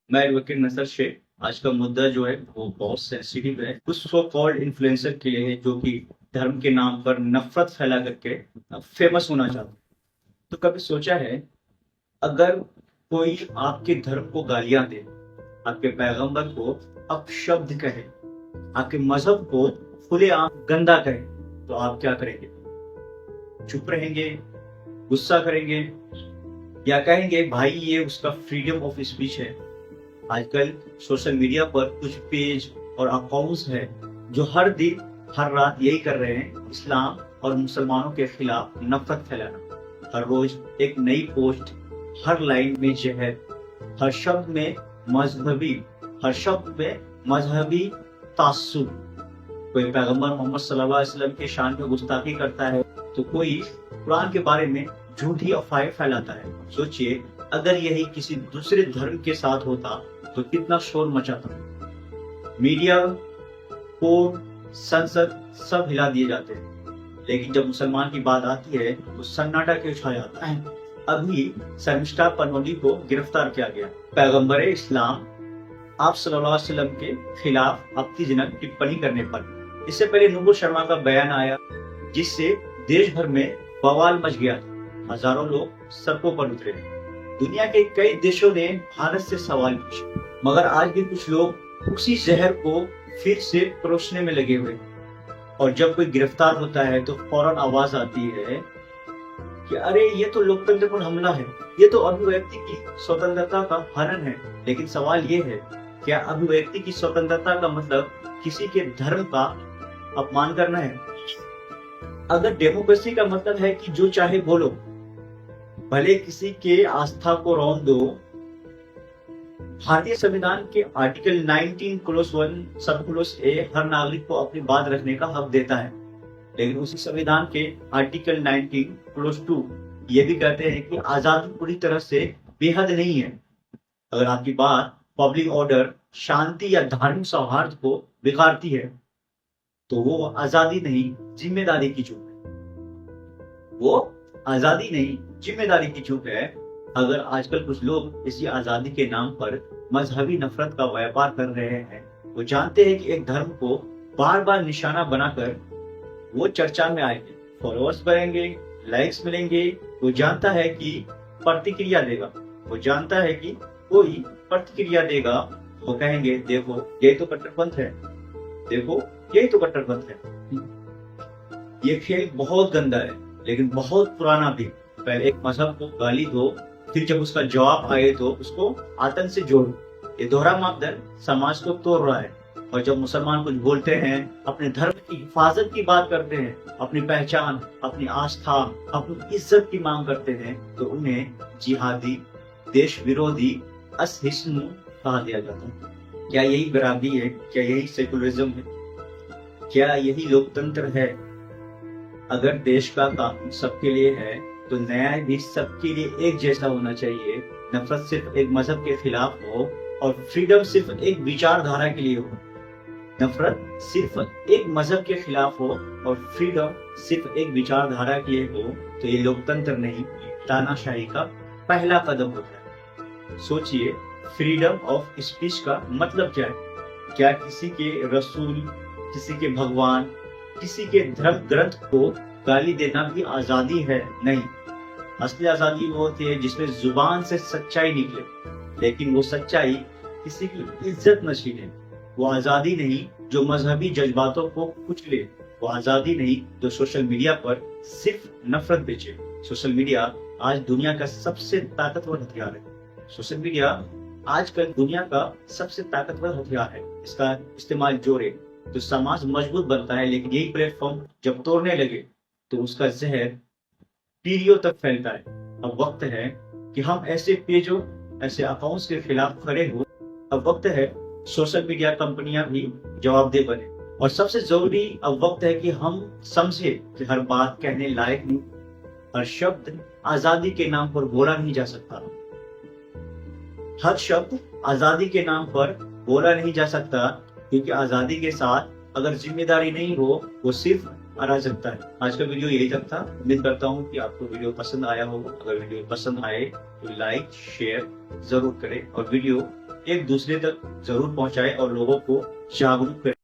मैं वकील नसर शेख। आज का मुद्दा जो है वो बहुत सेंसिटिव है। कुछ सो कॉल्ड इन्फ्लुएंसर के लिए जो कि धर्म के नाम पर नफरत फैला करके फेमस होना चाहते हैं। तो कभी सोचा है, अगर कोई आपके धर्म को गालियां दे, आपके पैगंबर को अपशब्द कहे, आपके मजहब को खुलेआम गंदा कहे, तो आप क्या करेंगे? चुप रहेंगे, गुस्सा करेंगे, या कहेंगे भाई ये उसका फ्रीडम ऑफ स्पीच है? आजकल सोशल मीडिया पर कुछ पेज और अकाउंट्स हैं जो हर दिन हर रात यही कर रहे हैं, इस्लाम और मुसलमानों के खिलाफ नफरत फैलाना। हर रोज एक नई पोस्ट, हर लाइन में जहर, हर शब्द में मजहबी तासुब। कोई पैगंबर मोहम्मद सल्लल्लाहु अलैहि वसल्लम के शान में गुस्ताखी करता है, तो कोई कुरान के बारे में झूठी अफवाहें फैलाता है। सोचिए, अगर यही किसी दूसरे धर्म के साथ होता तो कितना शोर मचाता। मीडिया, कोर्ट, संसद सब हिला दिए जाते हैं, लेकिन जब मुसलमान की बात आती है तो सन्नाटा क्यों छा जाता है? अभी शर्मिष्ठा पनोली को गिरफ्तार किया गया, पैगंबर इस्लाम आप सल्लल्लाहु अलैहि वसल्लम के खिलाफ आपत्तिजनक टिप्पणी करने पर। इससे पहले नुपुर शर्मा का बयान आया, जिससे देश भर में बवाल मच गया। हजारों लोग सड़कों पर उतरे। दुनिया के कई देशों ने भारत से सवाल पूछे, मगर आज भी कुछ लोग उसी जहर को फिर से परोसने में लगे हुए। और जब कोई गिरफ्तार होता है तो फौरन आवाज आती है कि अरे ये तो लोकतंत्र पर हमला है, ये तो अभिव्यक्ति की स्वतंत्रता का हनन है। लेकिन सवाल ये है, क्या अभिव्यक्ति की स्वतंत्रता का मतलब किसी के धर्म का अपमान करना है? अगर डेमोक्रेसी का मतलब है कि जो चाहे बोलो, भले किसी के आस्था को रौंद दो। भारतीय संविधान के आर्टिकल 19 सब क्लोज ए हर नागरिक को अपनी बात रखने का हक देता है, लेकिन उसी संविधान के आर्टिकल 19 ये भी कहते हैं कि आजादी पूरी तरह से बेहद नहीं है। अगर आपकी बात पब्लिक ऑर्डर, शांति या धार्मिक सौहार्द को बिगाड़ती है, तो वो आजादी नहीं, जिम्मेदारी की चूक है। वो आजादी नहीं, जिम्मेदारी की चूक है। अगर आजकल कुछ लोग इसी आजादी के नाम पर मजहबी नफरत का व्यापार कर रहे हैं, वो जानते हैं कि एक धर्म को बार बार निशाना बनाकर वो चर्चा में आएंगे, फॉलोअर्स बढ़ेंगे, लाइक्स मिलेंगे। वो जानता है कि प्रतिक्रिया देगा, वो जानता है कि कोई प्रतिक्रिया देगा, वो कहेंगे देखो ये तो कट्टरपंथ है, देखो यही तो कट्टरपंथ है। ये खेल बहुत गंदा है, लेकिन बहुत पुराना भी। पहले एक मजहब को गाली दो, फिर जब उसका जवाब आए तो उसको आतंक से जोड़ो। ये दोहरा मापदंड समाज को तोड़ रहा है। और जब मुसलमान कुछ बोलते हैं, अपने धर्म की हिफाजत की बात करते हैं, अपनी पहचान, अपनी आस्था, अपनी इज्जत की मांग करते हैं, तो उन्हें जिहादी, देश विरोधी, असहिष्णु कहा दिया जाता है। क्या यही बराबरी है? क्या यही सेकुलरिज्म है? क्या यही लोकतंत्र है? अगर देश का कानून सबके लिए है, तो न्याय भी सबके लिए एक जैसा होना चाहिए। नफरत सिर्फ एक मजहब के खिलाफ हो और फ्रीडम सिर्फ एक विचारधारा के लिए हो। नफरत सिर्फ एक मजहब के खिलाफ हो और फ्रीडम सिर्फ एक विचारधारा के लिए हो, तो ये लोकतंत्र नहीं, तानाशाही का पहला कदम होता है। सोचिए, फ्रीडम ऑफ स्पीच का मतलब क्या है? क्या किसी के रसूल, किसी के भगवान, किसी के धर्म ग्रंथ को गाली देना भी आजादी है? नहीं। असली आजादी वो होती है जिसमें जुबान से सच्चाई निकले, लेकिन वो सच्चाई किसी की इज्जत न छीने। वो आजादी नहीं जो मजहबी जज्बातों को कुचले। वो आजादी नहीं जो सोशल मीडिया पर सिर्फ नफरत बेचे। सोशल मीडिया आज दुनिया का सबसे ताकतवर हथियार है। सोशल मीडिया आजकल दुनिया का सबसे ताकतवर हथियार है। इसका इस्तेमाल जोरे तो समाज मजबूत बनता है, लेकिन यही प्लेटफॉर्म जब तोड़ने लगे तो उसका जहर पीढ़ियों तक फैलता है। अब वक्त है कि हम ऐसे पेजों, ऐसे अकाउंट्स के खिलाफ खड़े हो। अब वक्त है सोशल मीडिया कंपनियां भी जवाबदेह बने। और सबसे जरूरी अब वक्त है कि हम समझे कि हर बात कहने लायक नहीं, हर शब्द आजादी के नाम पर बोला नहीं जा सकता। हर शब्द आजादी के नाम पर बोला नहीं जा सकता, क्योंकि आजादी के साथ अगर जिम्मेदारी नहीं हो, वो सिर्फ अराजकता है। आज का वीडियो यही तक था। उम्मीद करता हूँ कि आपको वीडियो पसंद आया होगा। अगर वीडियो पसंद आए तो लाइक शेयर जरूर करें और वीडियो ایک دوسرے تک ضرور پہنچائے اور لوگوں کو جاگروک کرے.